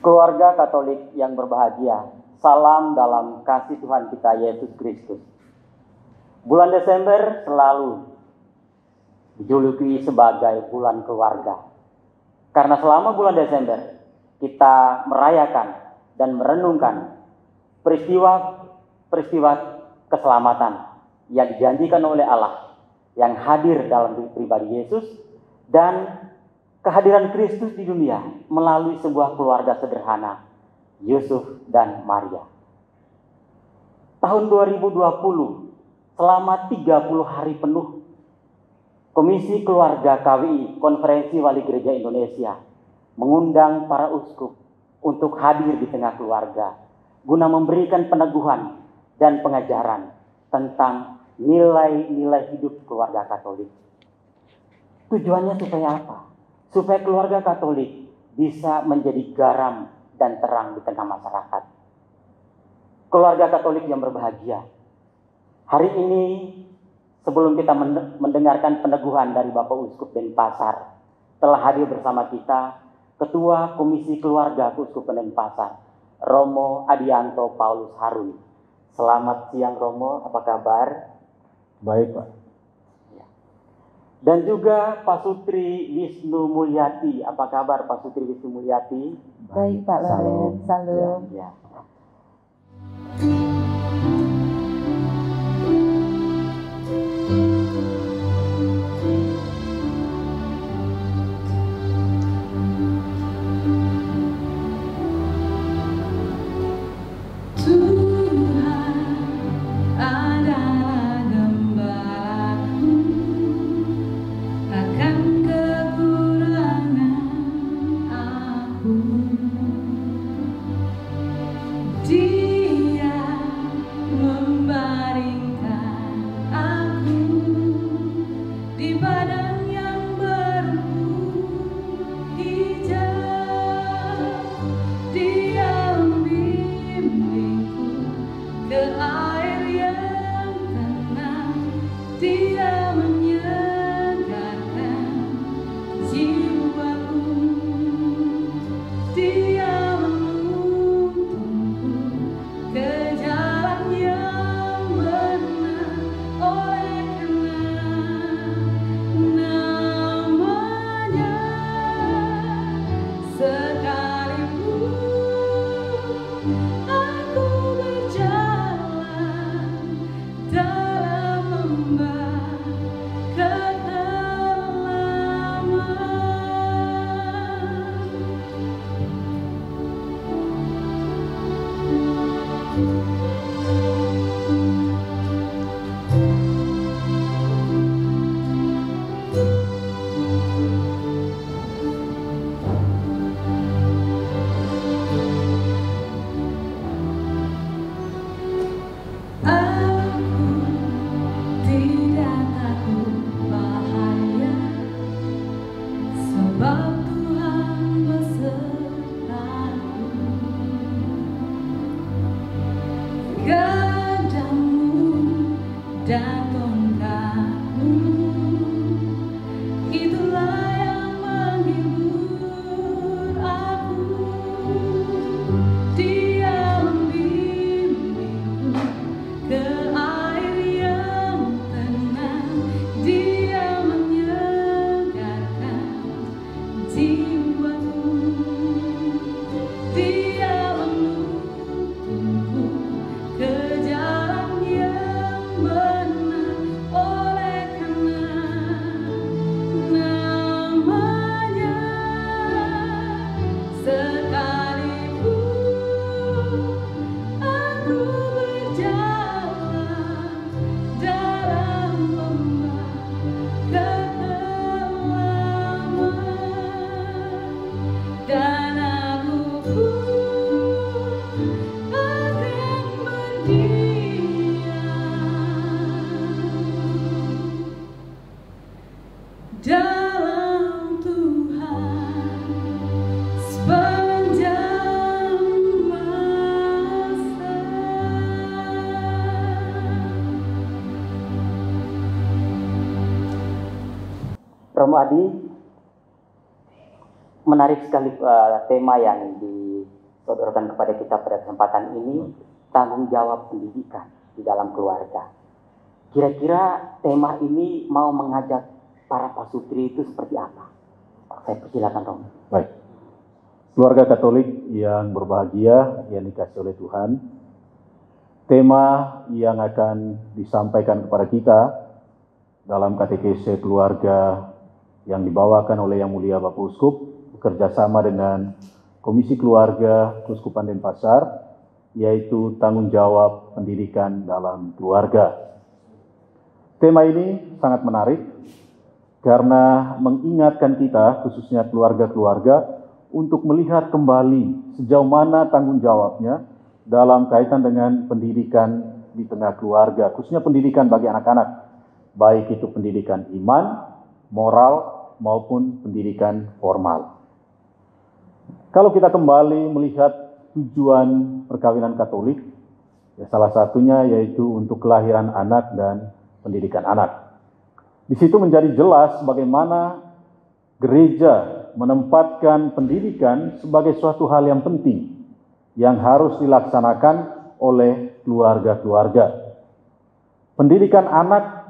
Keluarga Katolik yang berbahagia, salam dalam kasih Tuhan kita Yesus Kristus. Bulan Desember selalu dijuluki sebagai bulan keluarga. Karena selama bulan Desember kita merayakan dan merenungkan peristiwa keselamatan yang dijanjikan oleh Allah yang hadir dalam pribadi Yesus dan kehadiran Kristus di dunia melalui sebuah keluarga sederhana, Yusuf dan Maria. Tahun 2020, selama 30 hari penuh, Komisi Keluarga KWI, Konferensi Wali Gereja Indonesia, mengundang para uskup untuk hadir di tengah keluarga, guna memberikan peneguhan dan pengajaran tentang nilai-nilai hidup keluarga Katolik. Tujuannya supaya apa? Supaya keluarga Katolik bisa menjadi garam dan terang di tengah masyarakat. Keluarga Katolik yang berbahagia. Hari ini, sebelum kita mendengarkan peneguhan dari Bapak Uskup Denpasar, telah hadir bersama kita Ketua Komisi Keluarga Keuskupan Denpasar, Romo Adianto Paulus Harun. Selamat siang Romo, apa kabar? Baik Pak. Dan juga Pak Sutri Wisnu Mulyati. Apa kabar Pak Sutri Wisnu Mulyati? Baik Pak Loren, salam. Ya. Romo Adi, menarik sekali tema yang disodorkan kepada kita pada kesempatan ini, tanggung jawab pendidikan di dalam keluarga. Kira-kira tema ini mau mengajak para pasutri itu seperti apa? Saya persilakan Romo. Baik. Keluarga Katolik yang berbahagia, yang dikasihi oleh Tuhan, tema yang akan disampaikan kepada kita dalam katekese keluarga yang dibawakan oleh Yang Mulia Bapak Uskup bekerjasama dengan Komisi Keluarga Keuskupan Denpasar, yaitu tanggung jawab pendidikan dalam keluarga. Tema ini sangat menarik karena mengingatkan kita, khususnya keluarga-keluarga, untuk melihat kembali sejauh mana tanggung jawabnya dalam kaitan dengan pendidikan di tengah keluarga, khususnya pendidikan bagi anak-anak, baik itu pendidikan iman, moral, maupun pendidikan formal. Kalau kita kembali melihat tujuan perkawinan Katolik, ya salah satunya yaitu untuk kelahiran anak dan pendidikan anak. Di situ menjadi jelas bagaimana gereja menempatkan pendidikan sebagai suatu hal yang penting yang harus dilaksanakan oleh keluarga-keluarga. Pendidikan anak,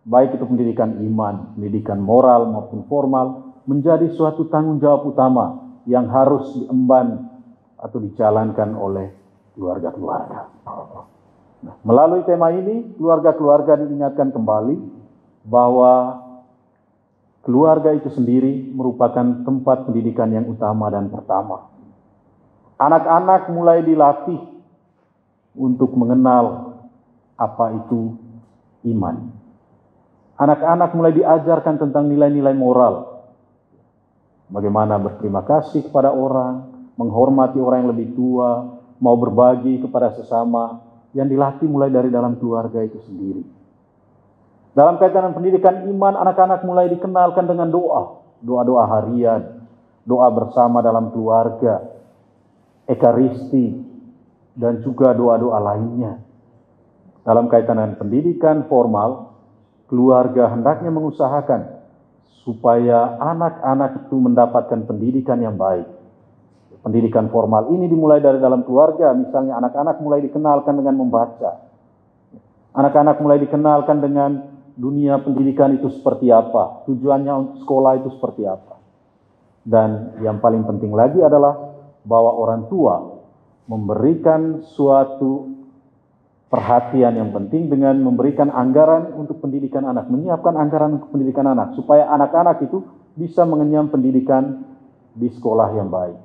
baik itu pendidikan iman, pendidikan moral maupun formal, menjadi suatu tanggung jawab utama yang harus diemban atau dijalankan oleh keluarga-keluarga. Nah, melalui tema ini, keluarga-keluarga diingatkan kembali bahwa keluarga itu sendiri merupakan tempat pendidikan yang utama dan pertama. Anak-anak mulai dilatih untuk mengenal apa itu iman. Anak-anak mulai diajarkan tentang nilai-nilai moral. Bagaimana berterima kasih kepada orang, menghormati orang yang lebih tua, mau berbagi kepada sesama, yang dilatih mulai dari dalam keluarga itu sendiri. Dalam kaitan dengan pendidikan iman, anak-anak mulai dikenalkan dengan doa-doa harian, doa bersama dalam keluarga, ekaristi, dan juga doa-doa lainnya. Dalam kaitan dengan pendidikan formal, keluarga hendaknya mengusahakan supaya anak-anak itu mendapatkan pendidikan yang baik. Pendidikan formal ini dimulai dari dalam keluarga, misalnya anak-anak mulai dikenalkan dengan membaca. Anak-anak mulai dikenalkan dengan dunia pendidikan itu seperti apa, tujuannya untuk sekolah itu seperti apa. Dan yang paling penting lagi adalah bahwa orang tua memberikan suatu perhatian yang penting dengan memberikan anggaran untuk pendidikan anak, menyiapkan anggaran untuk pendidikan anak, supaya anak-anak itu bisa mengenyam pendidikan di sekolah yang baik.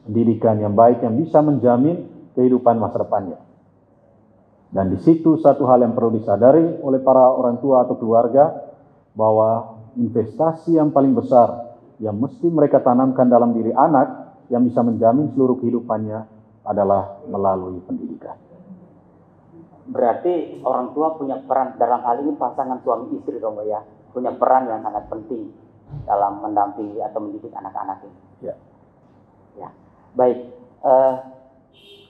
Pendidikan yang baik yang bisa menjamin kehidupan masa depannya. Dan di situ satu hal yang perlu disadari oleh para orang tua atau keluarga, bahwa investasi yang paling besar yang mesti mereka tanamkan dalam diri anak yang bisa menjamin seluruh kehidupannya adalah melalui pendidikan. Berarti orang tua punya peran dalam hal ini, pasangan suami istri dong ya, punya peran yang sangat penting dalam mendampingi atau mendidik anak-anak ini. Ya. Ya. Baik,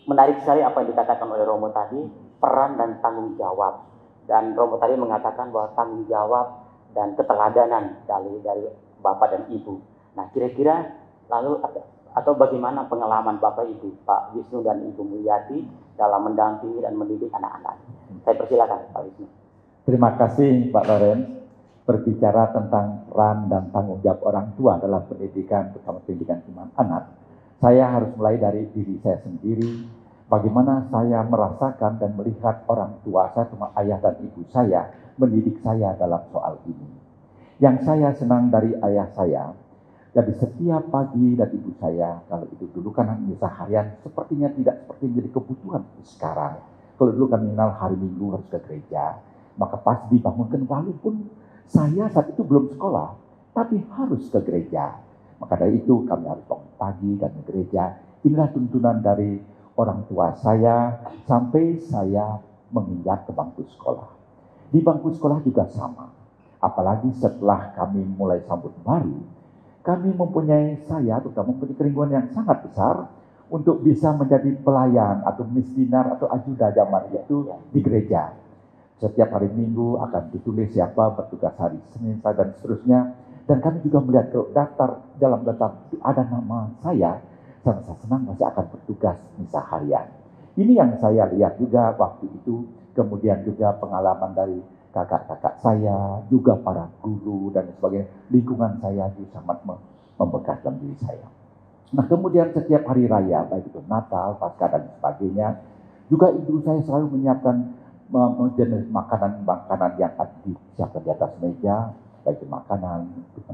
menarik sekali apa yang dikatakan oleh Romo tadi, peran dan tanggung jawab. Dan Romo tadi mengatakan bahwa tanggung jawab dan keteladanan dari Bapak dan Ibu. Nah, kira-kira lalu atau bagaimana pengalaman Bapak Ibu, Pak Wisnu dan Ibu Mulyati dalam mendampingi dan mendidik anak-anak? Saya persilakan Pak Wisnu. Terima kasih Pak Lorenz. Berbicara tentang peran dan tanggung jawab orang tua dalam pendidikan, terutama pendidikan iman anak, saya harus mulai dari diri saya sendiri. Bagaimana saya merasakan dan melihat orang tua saya, terutama ayah dan ibu saya, mendidik saya dalam soal ini. Yang saya senang dari ayah saya, jadi setiap pagi dan ibu saya, kalau itu dulu kan misa harian, sepertinya tidak seperti menjadi kebutuhan sekarang. Kalau dulu kan minimal hari Minggu harus ke gereja, maka pas dibangunkan, walaupun saya saat itu belum sekolah, tapi harus ke gereja. Maka dari itu kami harus bangun pagi dan ke gereja. Inilah tuntunan dari orang tua saya sampai saya menginjak ke bangku sekolah. Di bangku sekolah juga sama. Apalagi setelah kami mulai sambut baru, kami mempunyai terutama mempunyai kerinduan yang sangat besar untuk bisa menjadi pelayan atau misdinar atau ajuda zaman itu di gereja. Setiap hari Minggu akan ditulis siapa bertugas hari Senin dan seterusnya. Dan kami juga melihat dalam daftar itu ada nama saya senang masih akan bertugas misa harian. Ini yang saya lihat juga waktu itu, kemudian juga pengalaman dari kakak-kakak saya, juga para guru dan sebagainya. Lingkungan saya juga sangat membekas dalam diri saya. Nah, kemudian setiap hari raya, baik itu Natal, Paskah dan sebagainya, juga ibu saya selalu menyiapkan jenis makanan yang disiapkan di atas meja, baik itu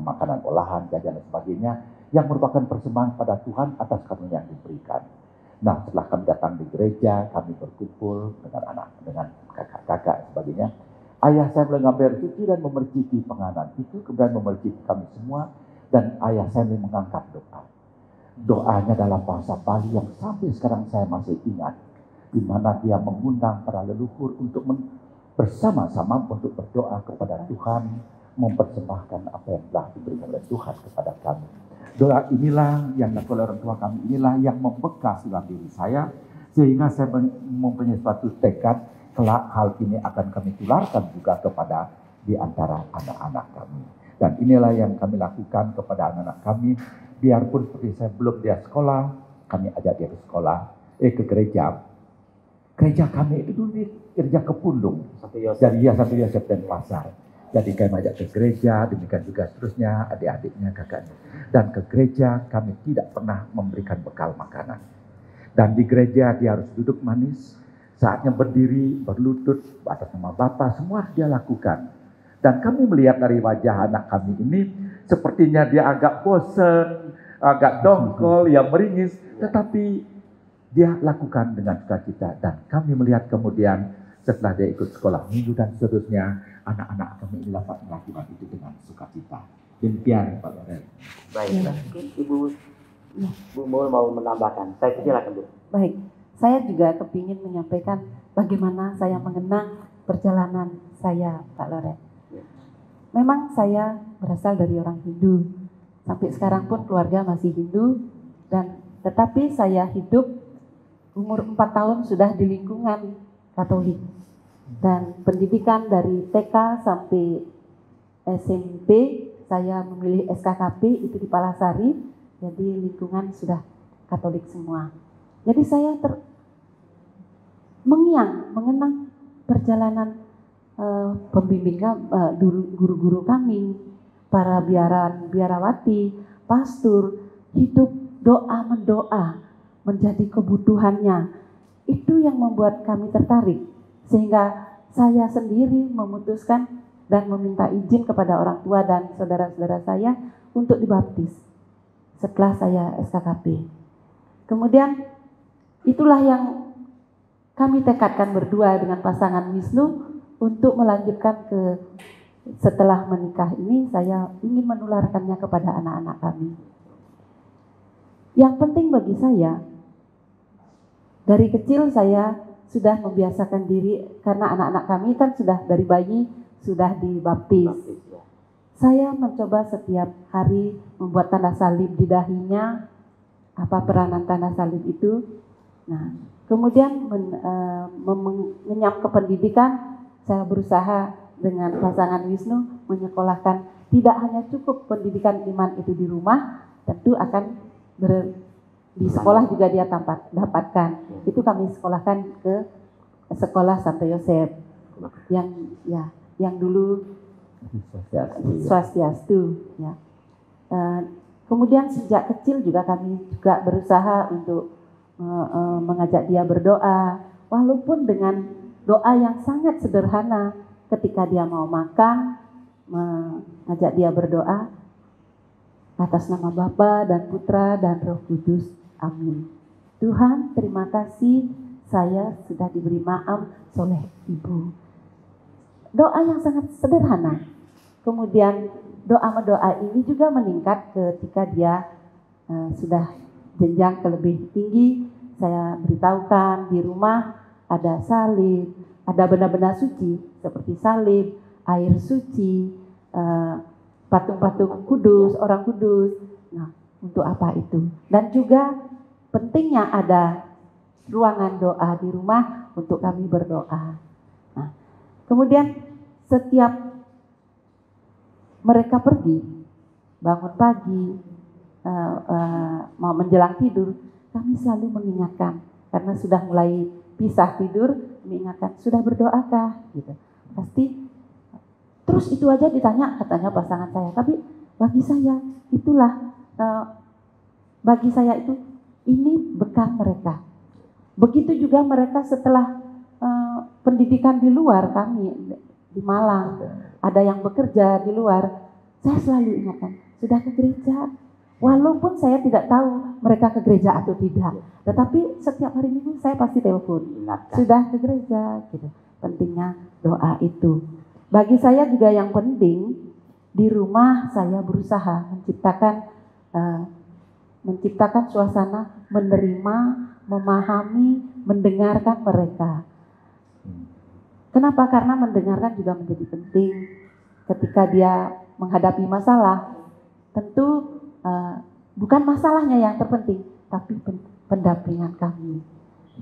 makanan olahan, jajan dan sebagainya, yang merupakan persembahan pada Tuhan atas karunia yang diberikan. Nah, setelah kami datang di gereja, kami berkumpul dengan kakak-kakak sebagainya. Ayah saya mengambil suci dan memerciki penganan itu, kemudian memerciki kami semua, dan ayah saya mengangkat doa. Doanya dalam bahasa Bali yang sampai sekarang saya masih ingat, di mana dia mengundang para leluhur untuk bersama-sama untuk berdoa kepada Tuhan, mempersembahkan apa yang telah diberikan oleh Tuhan kepada kami. Doa inilah yang dilakukan oleh orang tua kami, inilah yang membekas dalam diri saya, sehingga saya mempunyai suatu tekad, kelak hal ini akan kami tularkan juga kepada di antara anak-anak kami. Dan inilah yang kami lakukan kepada anak-anak kami, biarpun seperti saya belum dia sekolah, kami ajak dia ke sekolah, ke gereja. Gereja kami itu dulu di gereja Kepundung, dari Satu Yosef dan Pasar. Jadi kami ajak ke gereja, demikian juga seterusnya, adik-adiknya, kakaknya. Dan ke gereja kami tidak pernah memberikan bekal makanan. Dan di gereja dia harus duduk manis, saatnya berdiri, berlutut, atas nama Bapa, semua dia lakukan. Dan kami melihat dari wajah anak kami ini, sepertinya dia agak bosan, agak dongkol, ya meringis, tetapi dia lakukan dengan sukacita. Dan kami melihat kemudian setelah dia ikut sekolah minggu dan seterusnya, anak-anak kami ini dapat melakukan itu dengan sukacita. Demikian Pak Loren. Baik, mungkin Ibu mau menambahkan. Saya silakan Bu. Baik, saya juga kepingin menyampaikan bagaimana saya mengenang perjalanan saya, Pak Loren. Memang saya berasal dari orang Hindu. Sampai sekarang pun keluarga masih Hindu. Dan tetapi saya hidup umur 4 tahun sudah di lingkungan Katolik. Dan pendidikan dari TK sampai SMP saya memilih SKKP itu di Palasari. Jadi lingkungan sudah Katolik semua. Jadi saya mengenang perjalanan pembimbing guru-guru kami, para biarawati, pastor, hidup doa-mendoa menjadi kebutuhannya. Itu yang membuat kami tertarik, sehingga saya sendiri memutuskan dan meminta izin kepada orang tua dan saudara-saudara saya untuk dibaptis setelah saya SKKP. Kemudian itulah yang kami tekadkan berdua dengan pasangan Wisnu untuk melanjutkan setelah menikah ini, saya ingin menularkannya kepada anak-anak kami. Yang penting bagi saya, dari kecil saya sudah membiasakan diri, karena anak-anak kami kan sudah dari bayi sudah dibaptis. Saya mencoba setiap hari membuat tanda salib di dahinya, apa peranan tanda salib itu. Nah, kemudian mengenyam ke pendidikan, saya berusaha dengan pasangan Wisnu menyekolahkan, tidak hanya cukup pendidikan iman itu di rumah, tentu akan di sekolah juga dia dapatkan. Itu kami sekolahkan ke sekolah Santo Yosef yang dulu Swastiastu. Ya. Kemudian sejak kecil juga kami juga berusaha untuk mengajak dia berdoa, walaupun dengan doa yang sangat sederhana. Ketika dia mau makan, mengajak dia berdoa atas nama Bapa dan Putra dan Roh Kudus. Amin. Tuhan, terima kasih saya sudah diberi maaf oleh Ibu. Doa yang sangat sederhana. Kemudian doa ini juga meningkat ketika dia sudah jenjang ke lebih tinggi. Saya beritahukan di rumah ada salib, ada benda-benda suci seperti salib, air suci, patung-patung kudus, orang kudus. Nah, untuk apa itu? Dan juga pentingnya ada ruangan doa di rumah untuk kami berdoa. Nah, kemudian setiap mereka pergi, bangun pagi, mau menjelang tidur, kami selalu mengingatkan, karena sudah mulai pisah tidur, mengingatkan, sudah berdoakah? Gitu. Pasti terus itu aja ditanya, katanya pasangan saya. Tapi bagi saya itulah, bagi saya itu ini bekal mereka. Begitu juga mereka setelah pendidikan di luar, kami di Malang, ada yang bekerja di luar, saya selalu ingatkan, sudah ke gereja. Walaupun saya tidak tahu mereka ke gereja atau tidak, tetapi setiap hari Minggu saya pasti telepon, sudah ke gereja, gitu. Pentingnya doa itu. Bagi saya juga yang penting, di rumah saya berusaha menciptakan suasana menerima, memahami, mendengarkan mereka. Kenapa? Karena mendengarkan juga menjadi penting. Ketika dia menghadapi masalah, tentu bukan masalahnya yang terpenting, tapi pendampingan kami.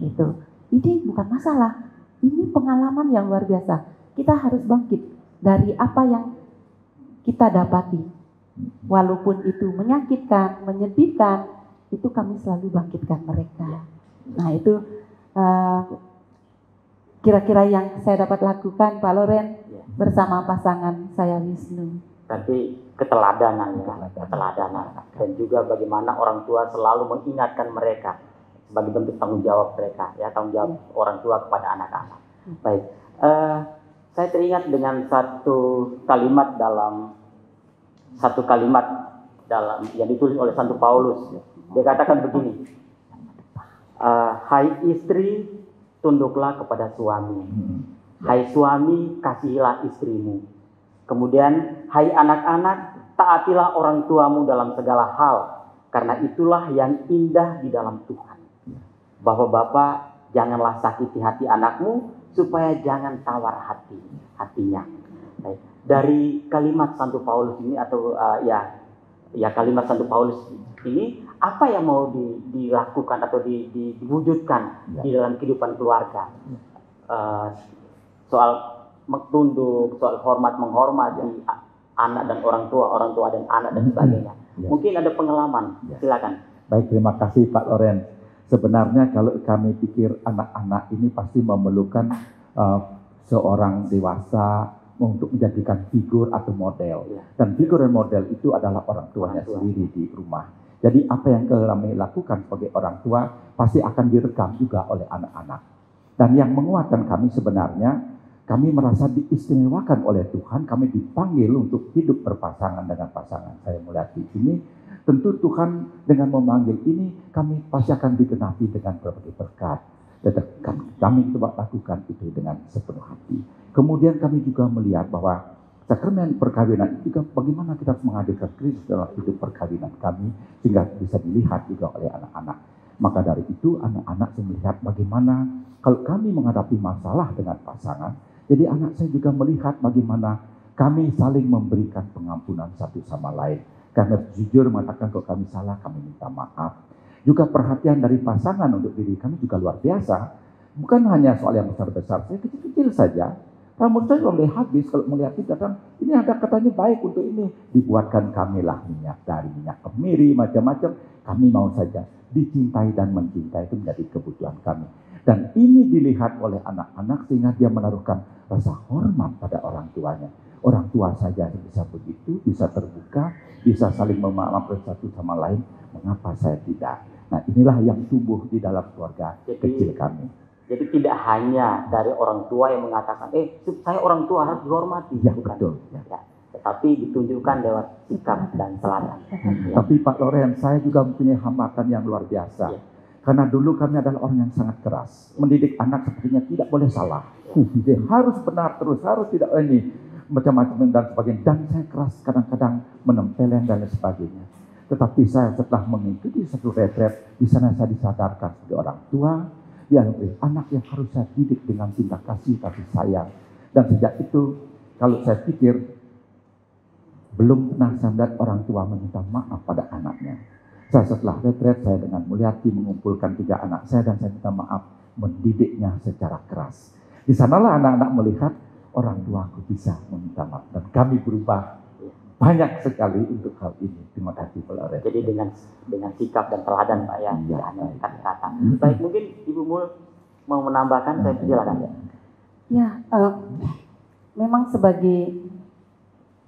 Gitu. Ini bukan masalah, ini pengalaman yang luar biasa. Kita harus bangkit dari apa yang kita dapati. Walaupun itu menyakitkan, menyedihkan, itu kami selalu bangkitkan mereka. Nah itu kira-kira yang saya dapat lakukan, Pak Loren, bersama pasangan saya Wisnu. Berarti keteladanan ya, keteladanan. Dan juga bagaimana orang tua selalu mengingatkan mereka sebagai bentuk tanggung jawab mereka, ya, tanggung jawab orang tua kepada anak-anak. Baik, saya teringat dengan satu kalimat yang ditulis oleh Santo Paulus. Dia katakan begini, hai istri, tunduklah kepada suami. Hai suami, kasihilah istrimu. Kemudian, hai anak-anak, taatilah orang tuamu dalam segala hal, karena itulah yang indah di dalam Tuhan. Bapak-bapak, janganlah sakiti hati anakmu, supaya jangan tawar hatinya. Baik. Dari kalimat Santo Paulus ini, atau kalimat Santo Paulus ini, apa yang mau dilakukan atau diwujudkan di dalam kehidupan keluarga? Soal tunduk, soal hormat menghormati anak dan orang tua dan anak dan sebagainya. Mungkin ada pengalaman, silakan. Baik, terima kasih Pak Loren. Sebenarnya kalau kami pikir anak-anak ini pasti memerlukan seorang dewasa untuk menjadikan figur atau model. Dan figur dan model itu adalah orang tuanya sendiri di rumah. Jadi apa yang kami lakukan sebagai orang tua pasti akan direkam juga oleh anak-anak. Dan yang menguatkan kami sebenarnya, kami merasa diistimewakan oleh Tuhan, kami dipanggil untuk hidup berpasangan dengan pasangan saya melihat di sini. Tentu Tuhan dengan memanggil ini, kami pasti akan digenapi dengan berbagai berkat. Dan kami coba lakukan itu dengan sepenuh hati. Kemudian kami juga melihat bahwa sakramen perkawinan itu juga bagaimana kita harus menghadirkan Kristus dalam hidup perkawinan kami, sehingga bisa dilihat juga oleh anak-anak. Maka dari itu anak-anak melihat bagaimana kalau kami menghadapi masalah dengan pasangan, jadi anak saya juga melihat bagaimana kami saling memberikan pengampunan satu sama lain. Karena jujur mengatakan kalau kami salah, kami minta maaf. Juga perhatian dari pasangan untuk diri kami juga luar biasa. Bukan hanya soal yang besar-besar, saya kecil-kecil saja. Rambut saya boleh habis kalau melihat kita kan, ini ada katanya baik untuk ini. Dibuatkan kamilah minyak dari minyak kemiri, macam-macam. Kami mau saja dicintai dan mencintai, itu menjadi kebutuhan kami. Dan ini dilihat oleh anak-anak sehingga dia menaruhkan rasa hormat pada orang tuanya. Orang tua saja bisa begitu, bisa terbuka, bisa saling memaafkan satu sama lain. Mengapa saya tidak? Nah inilah yang tumbuh di dalam keluarga kecil kami. Jadi tidak hanya dari orang tua yang mengatakan, saya orang tua harus dihormati. Ya, bukan. Betul. Ya. Tetapi ditunjukkan lewat sikap dan teladan. Tapi Pak Loren, saya juga mempunyai hambatan yang luar biasa. Ya. Karena dulu kami adalah orang yang sangat keras. Mendidik anak sepertinya tidak boleh salah. Dia harus benar terus, harus tidak ini macam-macam dan sebagainya. Dan saya keras kadang-kadang menempeleng dan sebagainya. Tetapi saya setelah mengikuti satu retret, di sana saya disadarkan sebagai orang tua, dia anak yang harus saya didik dengan cinta kasih sayang. Dan sejak itu, kalau saya pikir, belum pernah saya melihat orang tua meminta maaf pada anaknya. Saya setelah retret, saya dengan Mulyati mengumpulkan 3 anak saya dan saya minta maaf, mendidiknya secara keras. Di sanalah anak-anak melihat orang tuaku bisa meminta maaf dan kami berubah banyak sekali untuk hal ini. Terima kasih Pak Loren. Jadi dengan sikap dan teladan Pak ya, tidak hanya kata-kata. Baik, mungkin Ibu Mul mau menambahkan, saya silakan. Ya, memang sebagai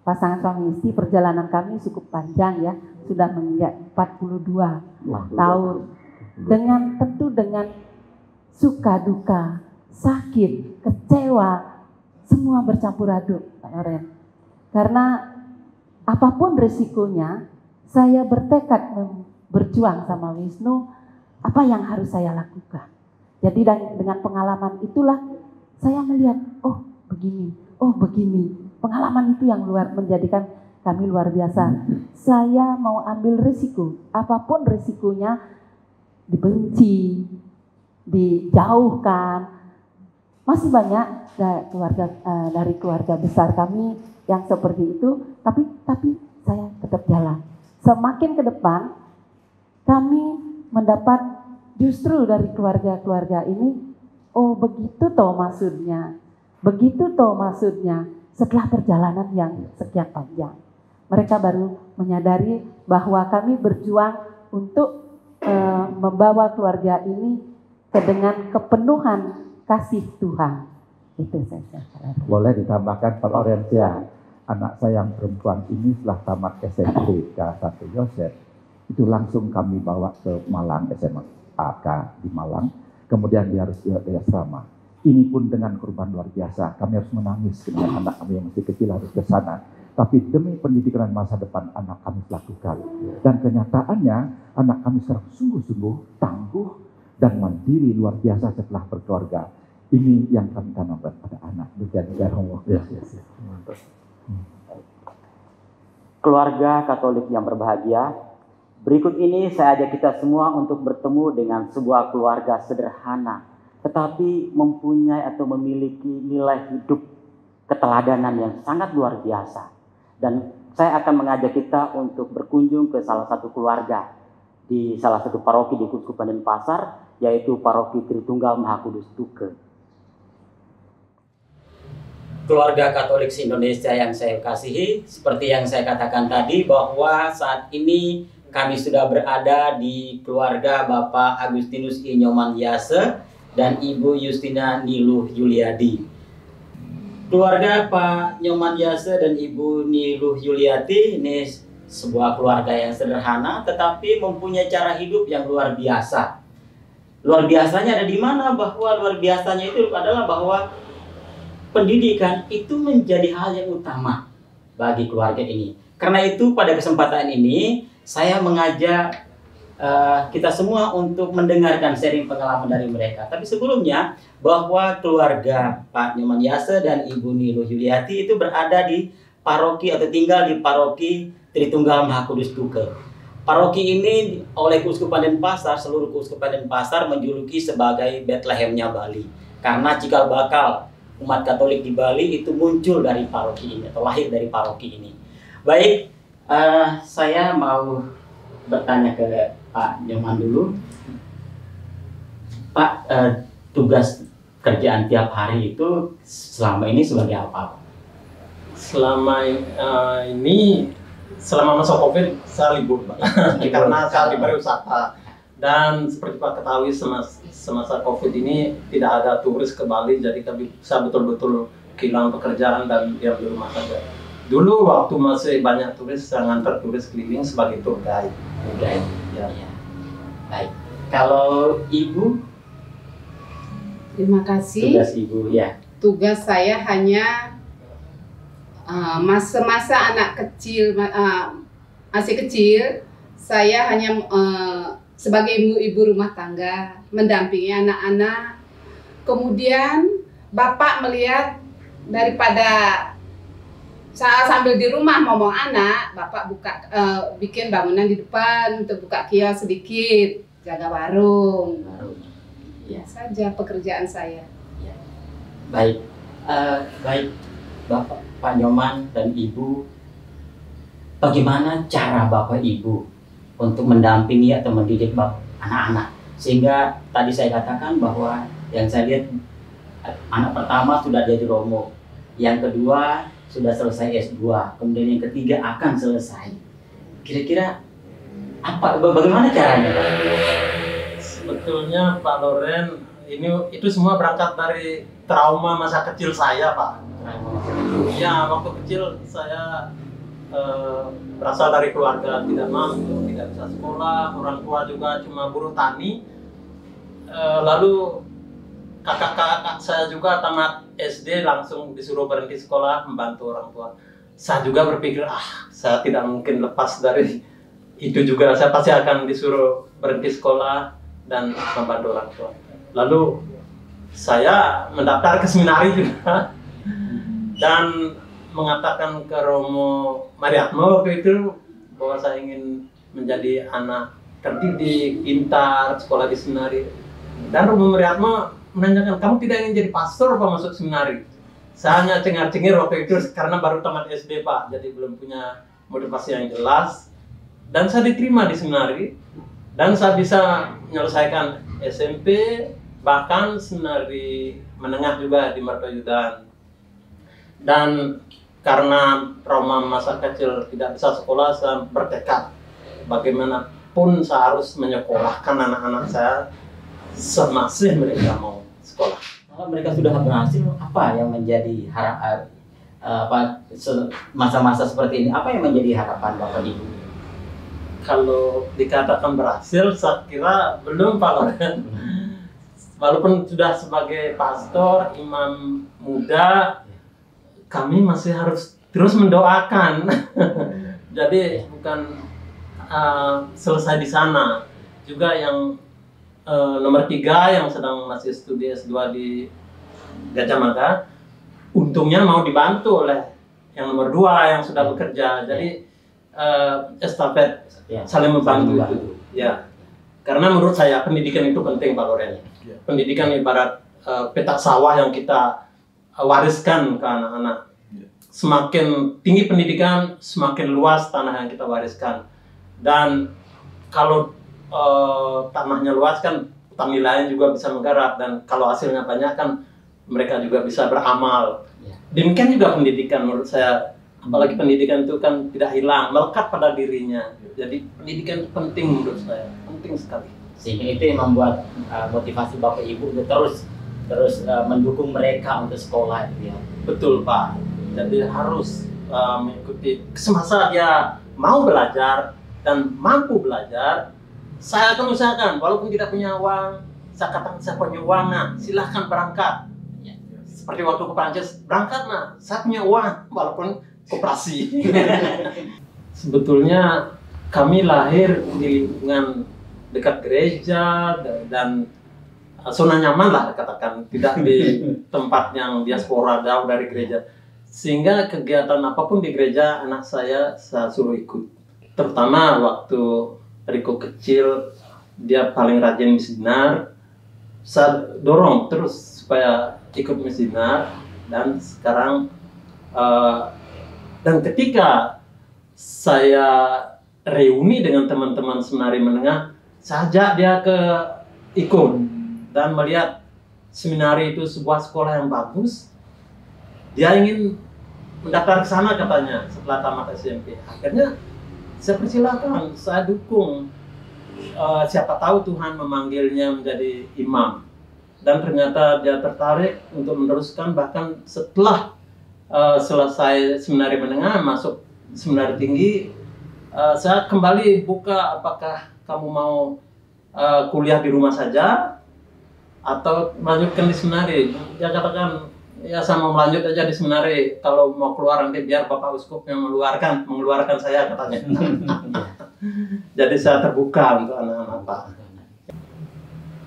pasangan suami istri perjalanan kami cukup panjang ya, sudah menginjak 42 tahun. Tentu dengan suka duka, sakit, kecewa, semua bercampur aduk Pak Loren. Karena apapun resikonya, saya bertekad berjuang sama Wisnu, apa yang harus saya lakukan. Jadi dengan pengalaman itulah saya melihat, oh begini. Pengalaman itu yang menjadikan kami luar biasa. Saya mau ambil risiko, apapun risikonya, dibenci, dijauhkan. Masih banyak dari keluarga besar kami yang seperti itu, tapi saya tetap jalan. Semakin ke depan, kami mendapat justru dari keluarga-keluarga ini, oh begitu toh maksudnya, setelah perjalanan yang sekian panjang. Mereka baru menyadari bahwa kami berjuang untuk membawa keluarga ini dengan kepenuhan kasih Tuhan. Itu saja. Boleh ditambahkan Pak Loren ya. Anak saya yang perempuan ini setelah tamat SMP K1 Yosef, itu langsung kami bawa ke Malang, SMA AK di Malang. Kemudian dia harus di asrama. Ini pun dengan korban luar biasa. Kami harus menangis dengan anak kami yang masih kecil harus ke sana. Tapi demi pendidikan dan masa depan anak kami lakukan. Dan kenyataannya anak kami secara sungguh-sungguh tangguh dan mandiri luar biasa setelah berkeluarga. Ini yang kami tanamkan pada anak. Menjadi darah Keluarga Katolik yang berbahagia, berikut ini saya ajak kita semua untuk bertemu dengan sebuah keluarga sederhana, tetapi mempunyai atau memiliki nilai hidup keteladanan yang sangat luar biasa. Dan saya akan mengajak kita untuk berkunjung ke salah satu keluarga di salah satu paroki di Keuskupan Denpasar, yaitu Paroki Tritunggal Maha Kudus Tuke. Keluarga Katolik se-Indonesia yang saya kasihi, seperti yang saya katakan tadi bahwa saat ini kami sudah berada di keluarga Bapak Agustinus I. Nyomandiase dan Ibu Justina Niluh Yuliadi. Keluarga Pak Nyomandiase dan Ibu Niluh Yuliati ini sebuah keluarga yang sederhana tetapi mempunyai cara hidup yang luar biasa. Luar biasanya ada di mana? Bahwa luar biasanya itu adalah bahwa pendidikan itu menjadi hal yang utama bagi keluarga ini. Karena itu pada kesempatan ini saya mengajak kita semua untuk mendengarkan sharing pengalaman dari mereka. Tapi sebelumnya bahwa keluarga Pak Nyomandiase dan Ibu Niluh Yuliati itu berada di paroki atau tinggal di Paroki Tritunggal Maha Kudus Tuke. Paroki ini oleh Keuskupan Denpasar, seluruh Keuskupan Denpasar menjuluki sebagai Betlehemnya Bali. Karena cikal bakal umat Katolik di Bali itu muncul dari paroki ini atau lahir dari paroki ini. Baik, saya mau bertanya ke Pak Nyoman dulu. Pak, tugas kerjaan tiap hari itu selama ini sebagai apa? Selama ini, selama masa COVID saya libur Pak. Karena saya di pariwisata. Dan seperti Pak ketahui semasa COVID ini tidak ada turis ke Bali, jadi saya betul-betul kehilangan pekerjaan dan diam di rumah saja. Dulu waktu masih banyak turis, saya ngantar turis keliling sebagai tour guide. Ya. Baik. Kalau Ibu? Terima kasih. Tugas Ibu ya. Tugas saya hanya masa-masa anak kecil masih kecil, saya hanya sebagai ibu rumah tangga, mendampingi anak-anak. Kemudian Bapak melihat daripada saya sambil di rumah ngomong anak, Bapak bikin bangunan di depan untuk buka kios sedikit, jaga warung. Ya saja pekerjaan saya. Ya. Baik, baik Bapak, Pak Nyoman dan Ibu, bagaimana cara Bapak Ibu untuk mendampingi atau mendidik anak-anak? Sehingga tadi saya katakan bahwa yang saya lihat anak pertama sudah jadi romo, yang kedua sudah selesai S2, kemudian yang ketiga akan selesai. Kira-kira bagaimana caranya, Pak? Sebetulnya Pak Loren, itu semua berangkat dari trauma masa kecil saya, Pak. Ya, waktu kecil saya berasal dari keluarga tidak mampu, tidak bisa sekolah, orang tua juga cuma buruh tani. Lalu kakak-kakak saya juga tamat SD langsung disuruh berhenti sekolah membantu orang tua. Saya juga berpikir, saya tidak mungkin lepas dari itu juga, saya pasti akan disuruh berhenti sekolah dan membantu orang tua. Lalu saya mendaftar ke seminari juga dan mengatakan ke Romo Mariatmo waktu itu bahwa saya ingin menjadi anak terdidik, pintar, sekolah di seminari. Dan Romo Mariatmo menanyakan, kamu tidak ingin jadi pastor apa masuk seminari? Saya hanya cengar-cengir waktu itu karena baru tamat SD, Pak, jadi belum punya motivasi yang jelas. Dan saya diterima di seminari dan saya bisa menyelesaikan SMP, bahkan seminari menengah juga di Martoyudan. Dan karena trauma masa kecil tidak bisa sekolah, saya bertekad bagaimanapun saya harus menyekolahkan anak-anak saya semasih mereka mau sekolah. Kalau mereka sudah berhasil, apa yang menjadi masa-masa seperti ini? Apa yang menjadi harapan Bapak Ibu? Kalau dikatakan berhasil, saya kira belum, Pak Loren. Walaupun sudah sebagai pastor, imam muda, kami masih harus terus mendoakan. Jadi bukan selesai di sana. Juga yang nomor 3 yang sedang masih studi S2 di Gajah Mada, untungnya mau dibantu oleh yang nomor 2 yang sudah bekerja. Jadi estafet saling membantu itu. Ya. Karena menurut saya pendidikan itu penting, Pak Loren. Pendidikan ibarat petak sawah yang kita wariskan ke anak-anak. Semakin tinggi pendidikan, semakin luas tanah yang kita wariskan. Dan kalau tanahnya luas kan petani lain juga bisa menggarap, dan kalau hasilnya banyak kan mereka juga bisa beramal. Demikian juga pendidikan menurut saya, apalagi pendidikan itu kan tidak hilang, melekat pada dirinya. Jadi pendidikan itu penting menurut saya, penting sekali. Sehingga itu yang membuat motivasi Bapak Ibu untuk terus mendukung mereka untuk sekolah, ya. Betul, Pak. Jadi harus mengikuti semasa dia mau belajar dan mampu belajar. Saya akan usahakan, walaupun tidak punya uang, saya katakan saya punya uang, silahkan berangkat. Seperti waktu ke Prancis, berangkat, saya punya uang, walaupun koperasi. Sebetulnya kami lahir di lingkungan dekat gereja dan zona nyaman lah, katakan, tidak di tempat yang diaspora jauh dari gereja. Sehingga kegiatan apapun di gereja anak saya suruh ikut. Terutama waktu Riko kecil, dia paling rajin misinar. Saya dorong terus supaya ikut misinar, dan sekarang dan ketika saya reuni dengan teman-teman seminari menengah, saya ajak dia ke ikut dan melihat seminari itu sebuah sekolah yang bagus. Dia ingin mendaftar ke sana katanya setelah tamat SMP. Akhirnya saya persilakan, saya dukung. Siapa tahu Tuhan memanggilnya menjadi imam. Dan ternyata dia tertarik untuk meneruskan, bahkan setelah selesai seminari menengah, masuk seminari tinggi, saya kembali buka, apakah kamu mau kuliah di rumah saja atau melanjutkan di seminari. Dia katakan, ya saya mau melanjut aja di seminari, kalau mau keluar nanti biar Bapak Uskup yang mengeluarkan saya, katanya. Jadi saya terbuka untuk anak-anak, Pak.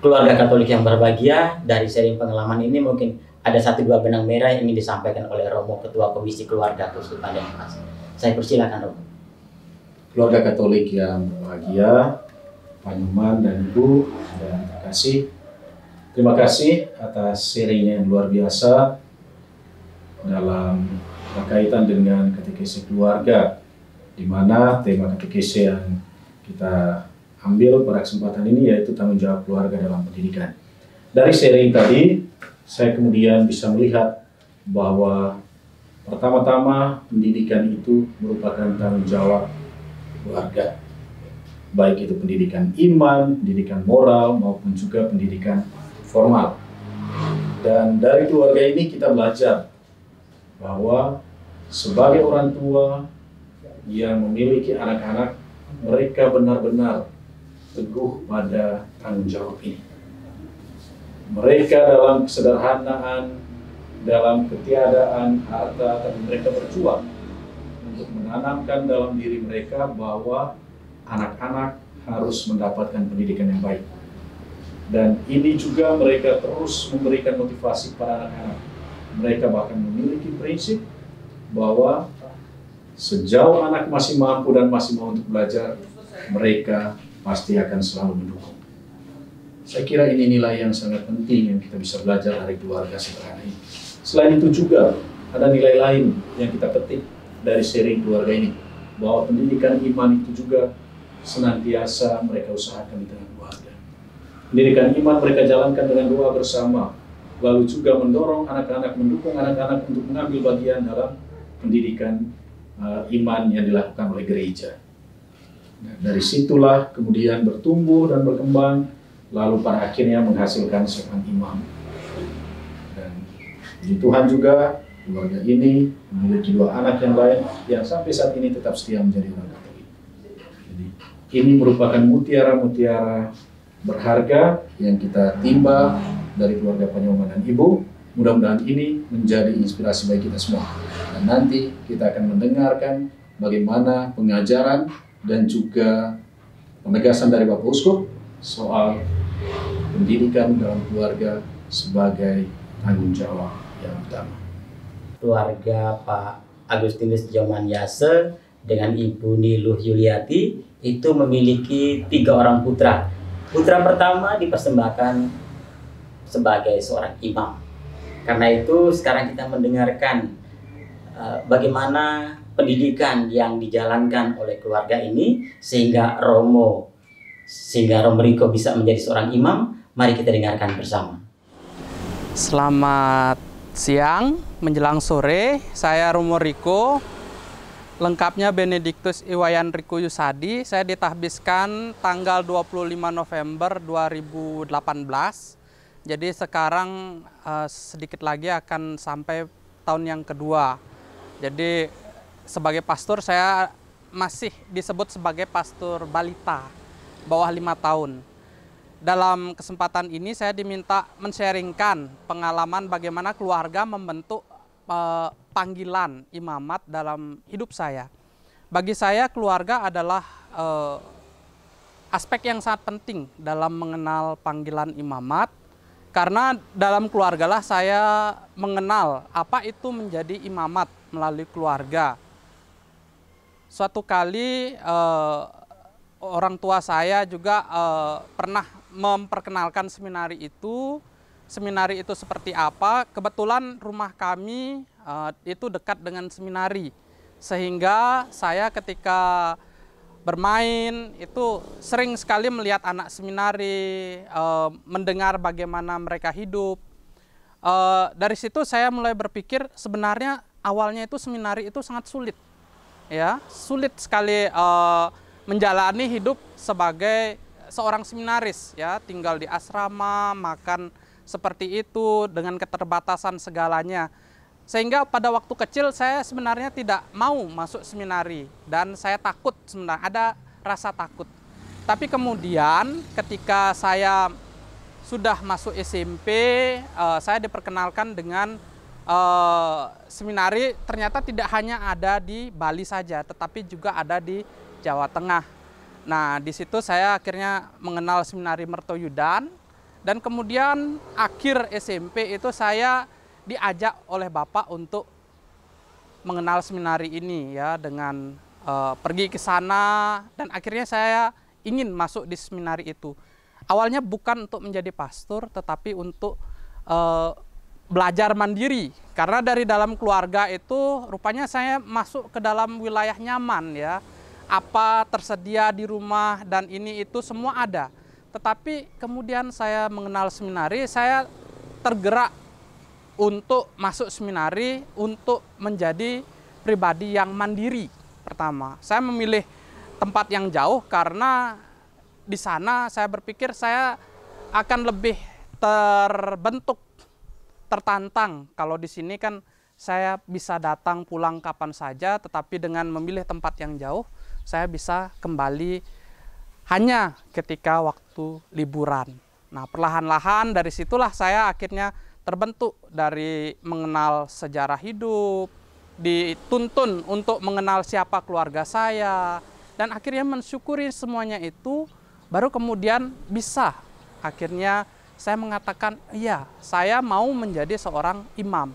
Keluarga Katolik yang berbahagia, dari sharing pengalaman ini mungkin ada 1-2 benang merah yang ingin disampaikan oleh Romo, Ketua Komisi Keluarga Keuskupan Denpasar. Saya persilakan, Romo. Keluarga Katolik yang berbahagia, Pak Nyoman dan Ibu, dan terima kasih atas sharingnya yang luar biasa dalam berkaitan dengan katekesi keluarga, di mana tema katekesi yang kita ambil pada kesempatan ini yaitu tanggung jawab keluarga dalam pendidikan. Dari sharing tadi, saya kemudian bisa melihat bahwa Pertama-tama, pendidikan itu merupakan tanggung jawab keluarga. Baik itu pendidikan iman, pendidikan moral, maupun juga pendidikan formal. Dan dari keluarga ini kita belajar bahwa sebagai orang tua yang memiliki anak-anak, mereka benar-benar teguh pada tanggung jawab ini. Mereka dalam kesederhanaan, dalam ketiadaan harta, tapi mereka berjuang untuk menanamkan dalam diri mereka bahwa anak-anak harus mendapatkan pendidikan yang baik. Dan ini juga mereka terus memberikan motivasi kepada anak-anak. Mereka bahkan memiliki prinsip bahwa sejauh anak masih mampu dan masih mau untuk belajar, mereka pasti akan selalu mendukung. Saya kira ini nilai yang sangat penting yang kita bisa belajar dari keluarga sederhana ini. Selain itu juga ada nilai lain yang kita petik dari sharing keluarga ini, bahwa pendidikan iman itu juga senantiasa mereka usahakan di tengah keluarga. Pendidikan iman mereka jalankan dengan doa bersama, lalu juga mendorong anak-anak, mendukung anak-anak untuk mengambil bagian dalam pendidikan iman yang dilakukan oleh gereja. Nah, dari situlah kemudian bertumbuh dan berkembang, lalu pada akhirnya menghasilkan seorang imam. Dan puji Tuhan juga keluarga ini memiliki 2 anak yang lain yang sampai saat ini tetap setia menjadi orang Katolik. Jadi ini merupakan mutiara-mutiara berharga yang kita timba dari keluarga Panyoman dan Ibu. Mudah-mudahan ini menjadi inspirasi bagi kita semua. Dan nanti kita akan mendengarkan bagaimana pengajaran dan juga penegasan dari Bapak Uskup soal pendidikan dalam keluarga sebagai tanggung jawab yang utama. Keluarga Pak Agustinus Joman Yase dengan Ibu Niluh Yuliati itu memiliki 3 orang putra. Putra pertama dipersembahkan sebagai seorang imam. Karena itu sekarang kita mendengarkan bagaimana pendidikan yang dijalankan oleh keluarga ini sehingga Romo Riko bisa menjadi seorang imam. Mari kita dengarkan bersama. Selamat siang menjelang sore, saya Romo Riko, lengkapnya Benediktus Iwayan Riko Yusadi. Saya ditahbiskan tanggal 25 November 2018. Jadi sekarang sedikit lagi akan sampai tahun yang kedua. Jadi sebagai pastor saya masih disebut sebagai pastor balita, bawah 5 tahun. Dalam kesempatan ini saya diminta men-sharingkan pengalaman bagaimana keluarga membentuk panggilan imamat dalam hidup saya. Bagi saya keluarga adalah aspek yang sangat penting dalam mengenal panggilan imamat, karena dalam keluargalah saya mengenal apa itu menjadi imamat melalui keluarga. Suatu kali orang tua saya juga pernah memperkenalkan seminari itu. Seminari itu seperti apa? Kebetulan rumah kami itu dekat dengan seminari, sehingga saya ketika bermain itu sering sekali melihat anak seminari, mendengar bagaimana mereka hidup. Dari situ saya mulai berpikir sebenarnya awalnya itu seminari itu sangat sulit, ya, sulit sekali menjalani hidup sebagai seorang seminaris, ya, tinggal di asrama, makan seperti itu dengan keterbatasan segalanya. Sehingga pada waktu kecil saya sebenarnya tidak mau masuk seminari dan saya takut, sebenarnya ada rasa takut. Tapi kemudian ketika saya sudah masuk SMP, saya diperkenalkan dengan seminari. Ternyata tidak hanya ada di Bali saja, tetapi juga ada di Jawa Tengah. Nah, di situ saya akhirnya mengenal seminari Mertoyudan, dan kemudian akhir SMP itu saya diajak oleh Bapak untuk mengenal seminari ini, ya, dengan pergi ke sana, dan akhirnya saya ingin masuk di seminari itu. Awalnya bukan untuk menjadi pastor, tetapi untuk belajar mandiri, karena dari dalam keluarga itu rupanya saya masuk ke dalam wilayah nyaman, ya. Apa tersedia di rumah dan ini itu semua ada. Tetapi kemudian saya mengenal seminari, saya tergerak untuk masuk seminari untuk menjadi pribadi yang mandiri. Pertama, saya memilih tempat yang jauh karena di sana saya berpikir saya akan lebih terbentuk, tertantang. Kalau di sini kan saya bisa datang pulang kapan saja, tetapi dengan memilih tempat yang jauh, saya bisa kembali hanya ketika waktu liburan. Nah, perlahan-lahan dari situlah saya akhirnya terbentuk dari mengenal sejarah hidup, dituntun untuk mengenal siapa keluarga saya, dan akhirnya mensyukuri semuanya itu, baru kemudian bisa akhirnya saya mengatakan, iya, saya mau menjadi seorang imam.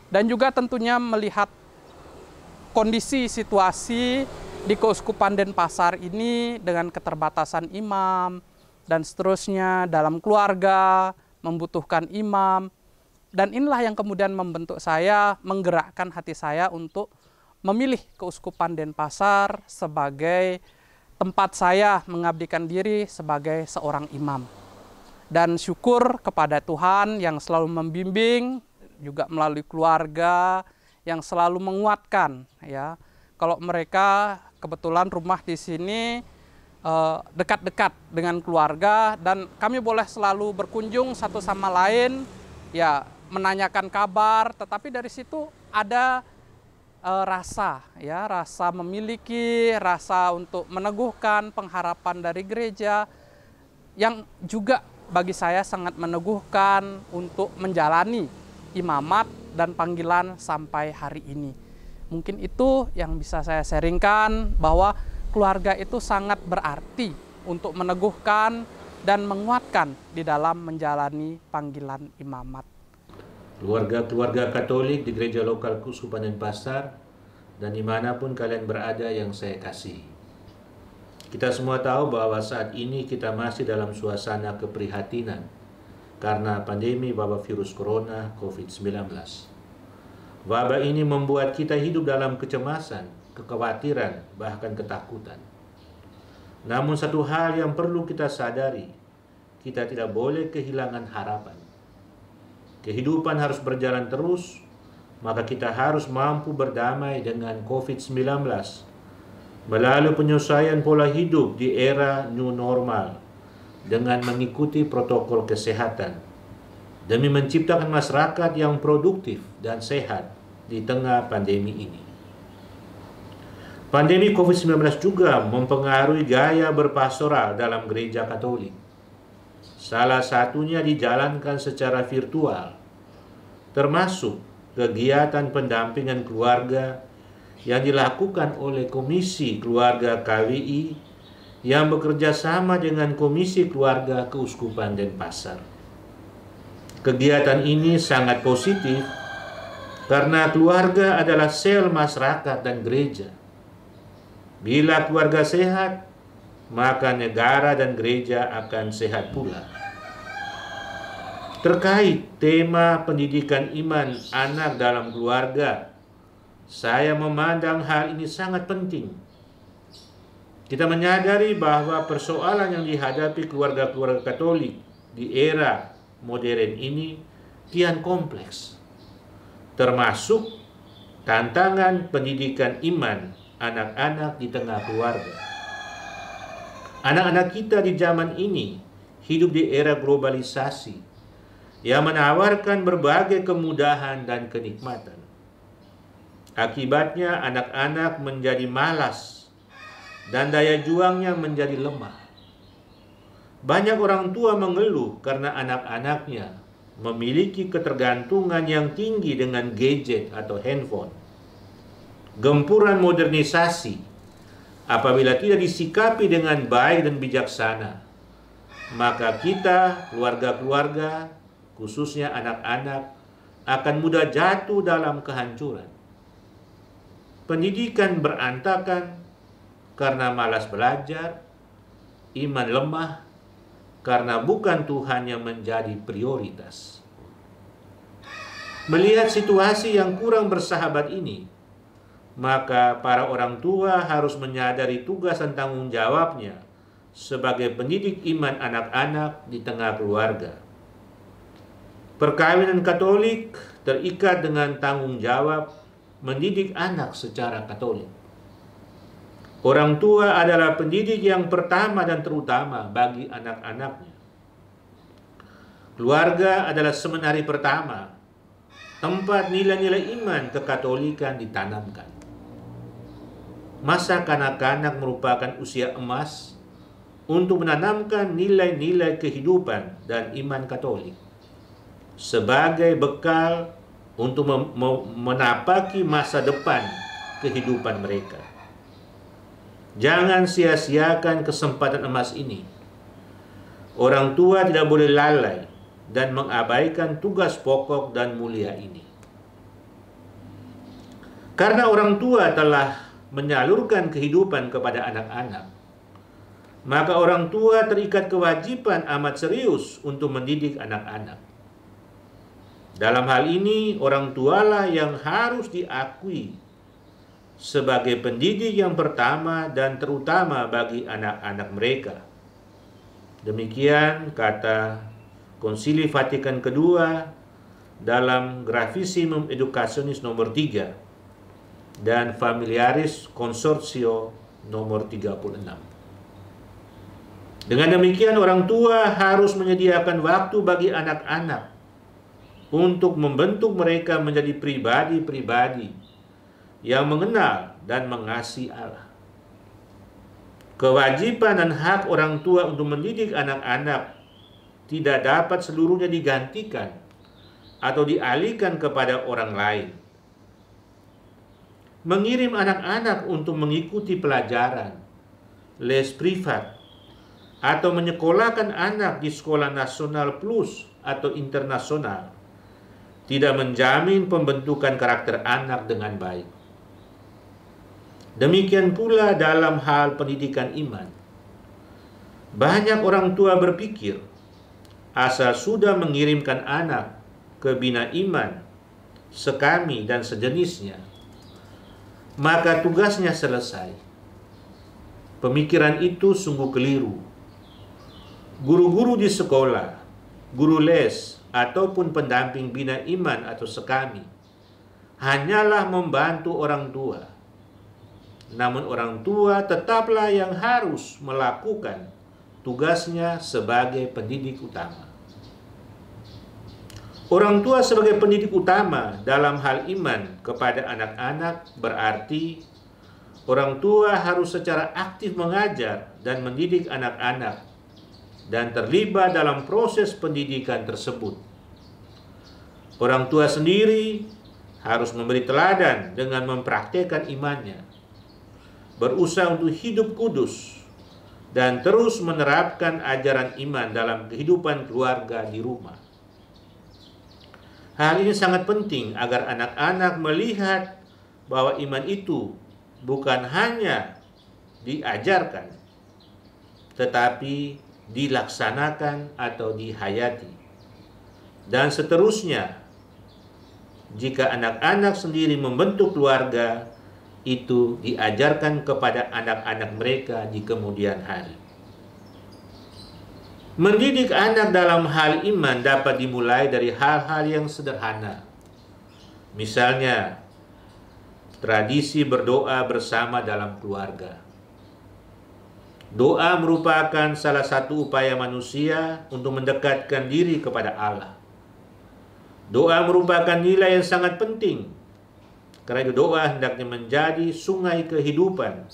Dan juga tentunya melihat kondisi situasi di Keuskupan Denpasar ini dengan keterbatasan imam dan seterusnya, dalam keluarga membutuhkan imam. Dan inilah yang kemudian membentuk saya, menggerakkan hati saya untuk memilih Keuskupan Denpasar sebagai tempat saya mengabdikan diri sebagai seorang imam. Dan syukur kepada Tuhan yang selalu membimbing, juga melalui keluarga yang selalu menguatkan, ya. Kalau mereka kebetulan rumah di sini dekat-dekat dengan keluarga, dan kami boleh selalu berkunjung satu sama lain, ya, menanyakan kabar. Tetapi dari situ ada rasa, ya, rasa memiliki, rasa untuk meneguhkan pengharapan dari gereja yang juga bagi saya sangat meneguhkan untuk menjalani imamat dan panggilan sampai hari ini. Mungkin itu yang bisa saya sharingkan, bahwa keluarga itu sangat berarti untuk meneguhkan dan menguatkan di dalam menjalani panggilan imamat. Keluarga-keluarga Katolik di gereja lokal Keuskupan Denpasar dan dimanapun kalian berada yang saya kasihi. Kita semua tahu bahwa saat ini kita masih dalam suasana keprihatinan karena pandemi wabah virus corona COVID-19. Wabah ini membuat kita hidup dalam kecemasan, kekhawatiran, bahkan ketakutan. Namun satu hal yang perlu kita sadari, kita tidak boleh kehilangan harapan. Kehidupan harus berjalan terus, maka kita harus mampu berdamai dengan COVID-19 melalui penyelesaian pola hidup di era new normal dengan mengikuti protokol kesehatan demi menciptakan masyarakat yang produktif dan sehat di tengah pandemi ini. Pandemi COVID-19 juga mempengaruhi gaya berpastoral dalam gereja Katolik. Salah satunya dijalankan secara virtual, termasuk kegiatan pendampingan keluarga yang dilakukan oleh Komisi Keluarga KWI yang bekerja sama dengan Komisi Keluarga Keuskupan Denpasar. Kegiatan ini sangat positif karena keluarga adalah sel masyarakat dan gereja. Bila keluarga sehat, maka negara dan gereja akan sehat pula. Terkait tema pendidikan iman anak dalam keluarga, saya memandang hal ini sangat penting. Kita menyadari bahwa persoalan yang dihadapi keluarga-keluarga Katolik di era modern ini kian kompleks, termasuk tantangan pendidikan iman anak-anak di tengah keluarga. Anak-anak kita di zaman ini hidup di era globalisasi yang menawarkan berbagai kemudahan dan kenikmatan. Akibatnya anak-anak menjadi malas dan daya juangnya menjadi lemah. Banyak orang tua mengeluh karena anak-anaknya memiliki ketergantungan yang tinggi dengan gadget atau handphone. Gempuran modernisasi apabila tidak disikapi dengan baik dan bijaksana, maka kita, keluarga-keluarga, khususnya anak-anak, akan mudah jatuh dalam kehancuran. Pendidikan berantakan karena malas belajar, iman lemah karena bukan Tuhan yang menjadi prioritas. Melihat situasi yang kurang bersahabat ini, maka para orang tua harus menyadari tugas dan tanggung jawabnya sebagai pendidik iman anak-anak di tengah keluarga. Perkawinan Katolik terikat dengan tanggung jawab mendidik anak secara Katolik. Orang tua adalah pendidik yang pertama dan terutama bagi anak-anaknya. Keluarga adalah seminari pertama, tempat nilai-nilai iman kekatolikan ditanamkan. Masa kanak-kanak merupakan usia emas untuk menanamkan nilai-nilai kehidupan dan iman Katolik sebagai bekal untuk menapaki masa depan kehidupan mereka. Jangan sia-siakan kesempatan emas ini. Orang tua tidak boleh lalai dan mengabaikan tugas pokok dan mulia ini. Karena orang tua telah menyalurkan kehidupan kepada anak-anak, maka orang tua terikat kewajiban amat serius untuk mendidik anak-anak. Dalam hal ini, orang tualah yang harus diakui sebagai pendidik yang pertama dan terutama bagi anak-anak mereka. Demikian kata Konsili Vatikan II dalam Gravissimum Educationis nomor 3 dan Familiaris Consortio nomor 36. Dengan demikian, orang tua harus menyediakan waktu bagi anak-anak untuk membentuk mereka menjadi pribadi-pribadi yang mengenal dan mengasihi Allah. Kewajiban dan hak orang tua untuk mendidik anak-anak tidak dapat seluruhnya digantikan atau dialihkan kepada orang lain. Mengirim anak-anak untuk mengikuti pelajaran, les privat, atau menyekolahkan anak di sekolah nasional plus atau internasional tidak menjamin pembentukan karakter anak dengan baik. Demikian pula dalam hal pendidikan iman. Banyak orang tua berpikir, asal sudah mengirimkan anak ke bina iman, sekami dan sejenisnya, maka tugasnya selesai. Pemikiran itu sungguh keliru. Guru-guru di sekolah, guru les, ataupun pendamping bina iman atau sekami hanyalah membantu orang tua. Namun orang tua tetaplah yang harus melakukan tugasnya sebagai pendidik utama. Orang tua sebagai pendidik utama dalam hal iman kepada anak-anak berarti orang tua harus secara aktif mengajar dan mendidik anak-anak dan terlibat dalam proses pendidikan tersebut. Orang tua sendiri harus memberi teladan dengan mempraktekkan imannya, berusaha untuk hidup kudus, dan terus menerapkan ajaran iman dalam kehidupan keluarga di rumah. Hal ini sangat penting agar anak-anak melihat bahwa iman itu bukan hanya diajarkan, tetapi dilaksanakan atau dihayati. Dan seterusnya, jika anak-anak sendiri membentuk keluarga, itu diajarkan kepada anak-anak mereka di kemudian hari. Mendidik anak dalam hal iman dapat dimulai dari hal-hal yang sederhana. Misalnya, tradisi berdoa bersama dalam keluarga. Doa merupakan salah satu upaya manusia untuk mendekatkan diri kepada Allah. Doa merupakan nilai yang sangat penting, karena itu doa hendaknya menjadi sungai kehidupan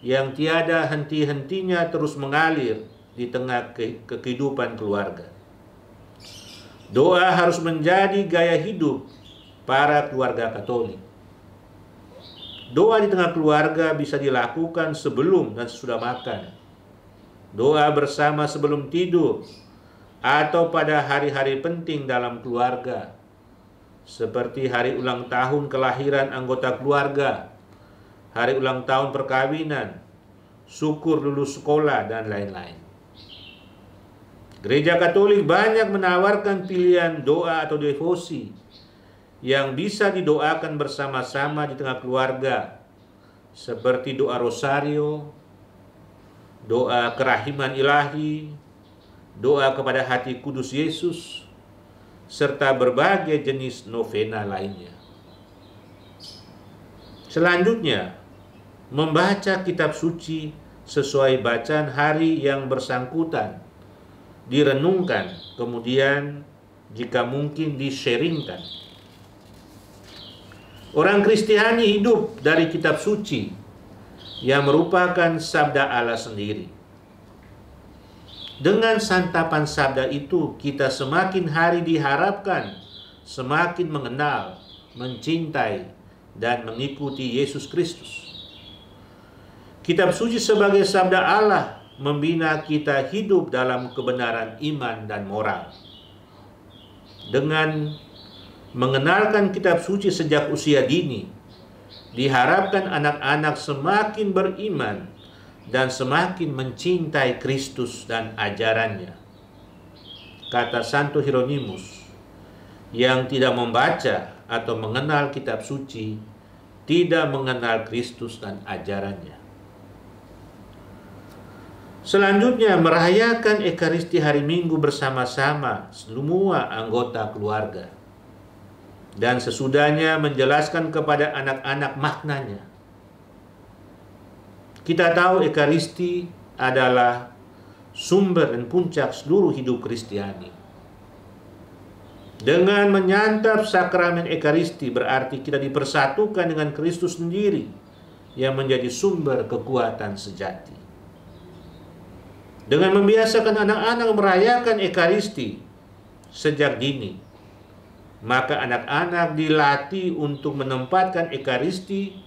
yang tiada henti-hentinya terus mengalir di tengah kehidupan keluarga. Doa harus menjadi gaya hidup para keluarga Katolik. Doa di tengah keluarga bisa dilakukan sebelum dan sesudah makan. Doa bersama sebelum tidur atau pada hari-hari penting dalam keluarga, seperti hari ulang tahun kelahiran anggota keluarga, hari ulang tahun perkawinan, syukur lulus sekolah, dan lain-lain. Gereja Katolik banyak menawarkan pilihan doa atau devosi yang bisa didoakan bersama-sama di tengah keluarga, seperti doa rosario, doa kerahiman ilahi, doa kepada hati kudus Yesus, serta berbagai jenis novena lainnya. Selanjutnya, membaca kitab suci sesuai bacaan hari yang bersangkutan, direnungkan, kemudian jika mungkin di-sharingkan. Orang Kristiani hidup dari kitab suci yang merupakan sabda Allah sendiri. Dengan santapan sabda itu, kita semakin hari diharapkan semakin mengenal, mencintai, dan mengikuti Yesus Kristus. Kitab suci sebagai sabda Allah membina kita hidup dalam kebenaran iman dan moral. Dengan mengenalkan kitab suci sejak usia dini, diharapkan anak-anak semakin beriman dan semakin mencintai Kristus dan ajarannya. Kata Santo Hieronymus, yang tidak membaca atau mengenal kitab suci tidak mengenal Kristus dan ajarannya. Selanjutnya, merayakan Ekaristi hari Minggu bersama-sama semua anggota keluarga. Dan sesudahnya menjelaskan kepada anak-anak maknanya. Kita tahu Ekaristi adalah sumber dan puncak seluruh hidup Kristiani. Dengan menyantap sakramen Ekaristi berarti kita dipersatukan dengan Kristus sendiri yang menjadi sumber kekuatan sejati. Dengan membiasakan anak-anak merayakan Ekaristi sejak dini, maka anak-anak dilatih untuk menempatkan Ekaristi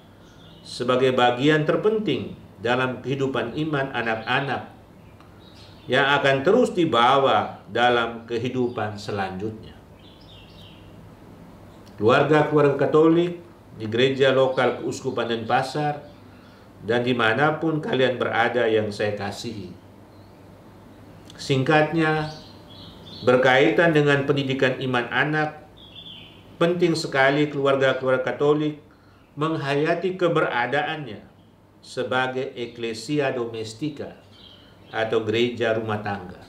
sebagai bagian terpenting dalam kehidupan iman anak-anak yang akan terus dibawa dalam kehidupan selanjutnya. Keluarga-keluarga Katolik di gereja lokal Keuskupan Denpasar dan dimanapun kalian berada yang saya kasihi. Singkatnya, berkaitan dengan pendidikan iman anak, penting sekali keluarga-keluarga Katolik menghayati keberadaannya sebagai Ecclesia Domestica atau gereja rumah tangga.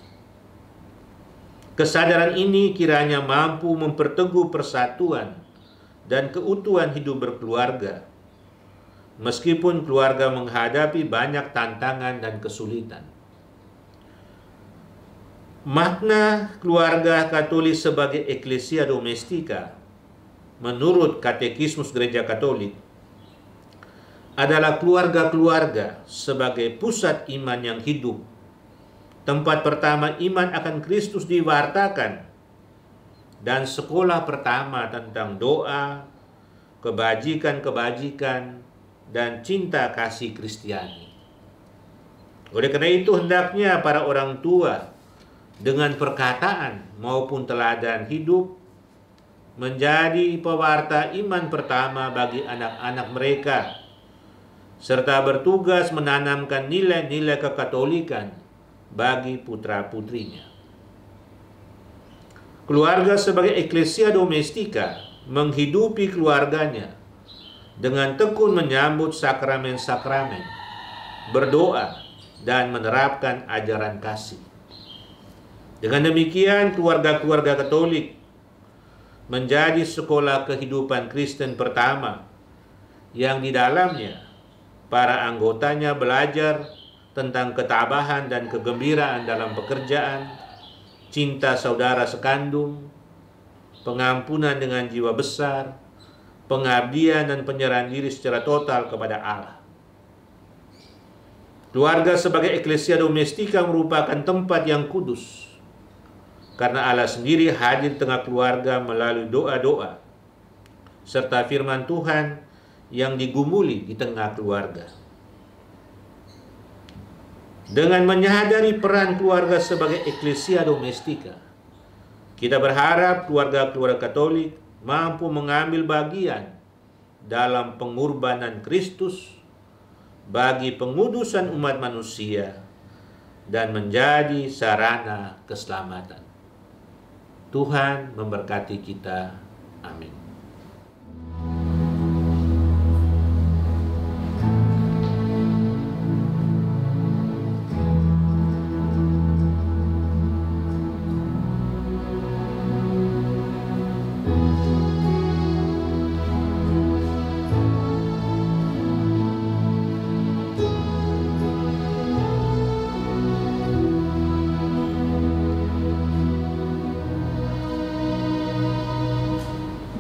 Kesadaran ini kiranya mampu memperteguh persatuan dan keutuhan hidup berkeluarga, meskipun keluarga menghadapi banyak tantangan dan kesulitan. Makna keluarga Katolik sebagai Ecclesia Domestica menurut Katekismus Gereja Katolik adalah keluarga-keluarga sebagai pusat iman yang hidup, tempat pertama iman akan Kristus diwartakan, dan sekolah pertama tentang doa, kebajikan-kebajikan, dan cinta kasih Kristiani. Oleh karena itu hendaknya para orang tua dengan perkataan maupun teladan hidup menjadi pewarta iman pertama bagi anak-anak mereka, serta bertugas menanamkan nilai-nilai kekatolikan bagi putra-putrinya. Keluarga sebagai Ecclesia Domestica menghidupi keluarganya dengan tekun menyambut sakramen-sakramen, berdoa, dan menerapkan ajaran kasih. Dengan demikian, keluarga-keluarga Katolik menjadi sekolah kehidupan Kristen pertama yang di dalamnya para anggotanya belajar tentang ketabahan dan kegembiraan dalam pekerjaan, cinta saudara sekandung, pengampunan dengan jiwa besar, pengabdian dan penyerahan diri secara total kepada Allah. Keluarga sebagai Ecclesia Domestica merupakan tempat yang kudus, karena Allah sendiri hadir di tengah keluarga melalui doa-doa, serta firman Tuhan yang digumuli di tengah keluarga. Dengan menyadari peran keluarga sebagai Ecclesia Domestica, kita berharap keluarga-keluarga Katolik mampu mengambil bagian dalam pengorbanan Kristus bagi pengudusan umat manusia dan menjadi sarana keselamatan. Tuhan memberkati kita. Amin.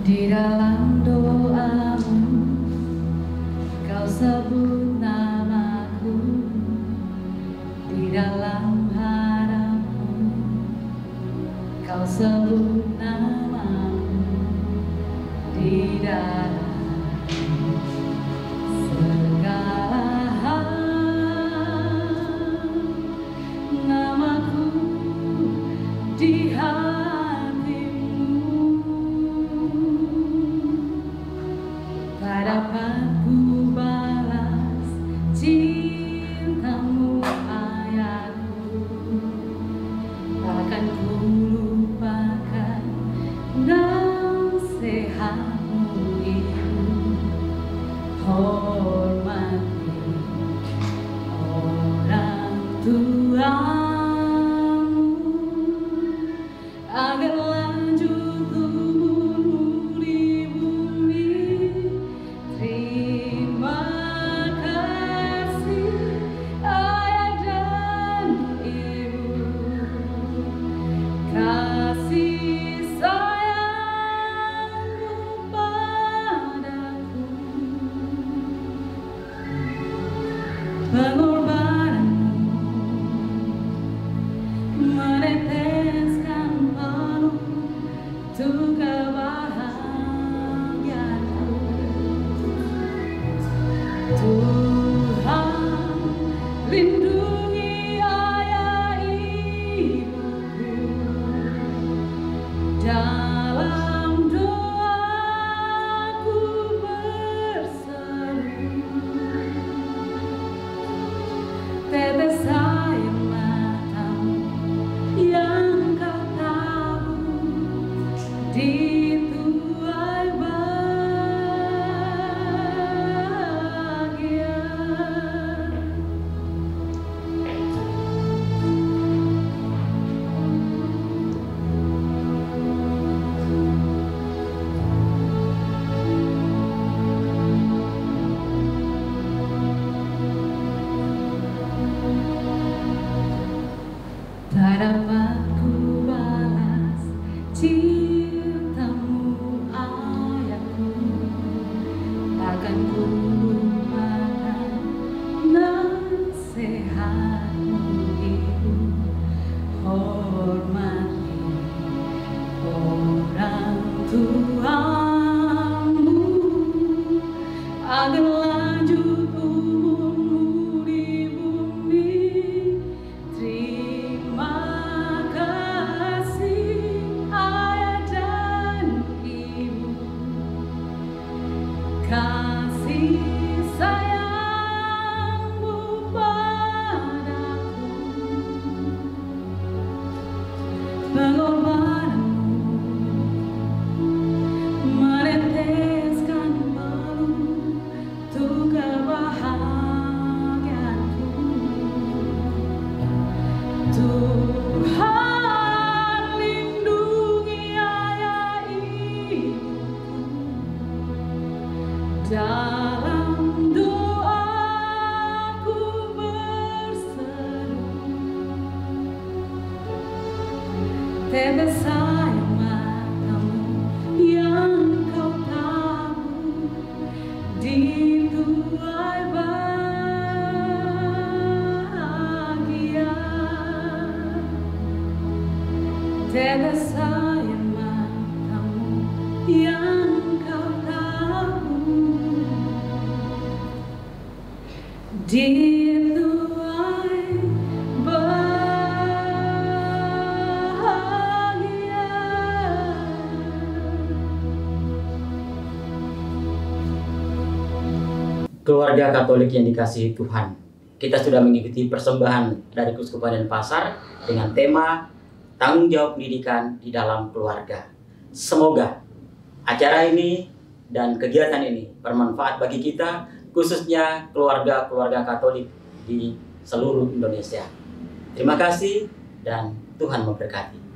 Di dalam doamu kau sebut namaku, di dalam harapmu kau sebut namaku, di dalam segala hal namaku di hatimu. Tak dapat ku balas cintamu ayahku, takkan ku lupakan nasihatmu itu. Hormati orang tuamu agar lanjut tumbuh di bumi. Terima kasih ayah dan ibu, kasih sayangmu padaku, pengorbananmu meneteskan peluh untuk kebahagiaanku. Tuhan, lindungi ayah ibuku, dalam doaku berseru. Tetes air matamu yang kau tabur di tuai bahagia. Tak dapat ku balas cintamu ayahku, takkan ku lupakan nasihatmu itu. Hormati orang tuamu agar lanjut umurmu di bumi. Terima kasih ayah dan ibu, kasih sayangmu padaku, pengorbananmu meneteskan peluh untuk kebahagiaanku. Tuhan, lindungi ayah ibuku, dalam doaku berseru. Tetes air matamu yang kau tabur di tuai bahagia. Tetes air matamu yang kau tabur di tuai bahagia. Keluarga Katolik yang dikasihi Tuhan, kita sudah mengikuti persembahan dari Keuskupan Denpasar dengan tema tanggung jawab pendidikan di dalam keluarga. Semoga acara ini dan kegiatan ini bermanfaat bagi kita, khususnya keluarga-keluarga Katolik di seluruh Indonesia. Terima kasih dan Tuhan memberkati.